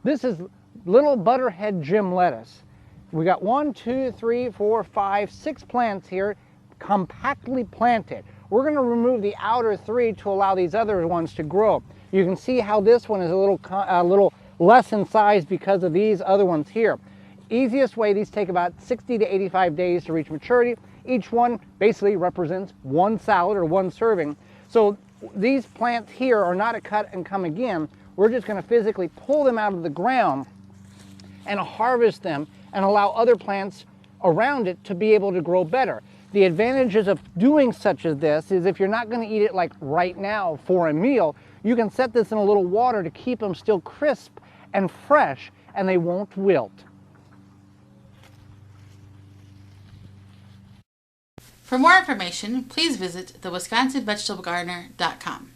This is little butterhead gym lettuce. We got 1, 2, 3, 4, 5, 6 plants here, compactly planted. We're going to remove the outer 3 to allow these other ones to grow. You can see how this one is a little less in size because of these other ones here. Easiest way, these take about 60 to 85 days to reach maturity. Each one basically represents one salad or one serving. So these plants here are not a cut and come again. We're just going to physically pull them out of the ground and harvest them and allow other plants around it to be able to grow better. The advantages of doing such as this is if you're not going to eat it like right now for a meal, you can set this in a little water to keep them still crisp and fresh, and they won't wilt. For more information, please visit thewisconsinvegetablegardener.com.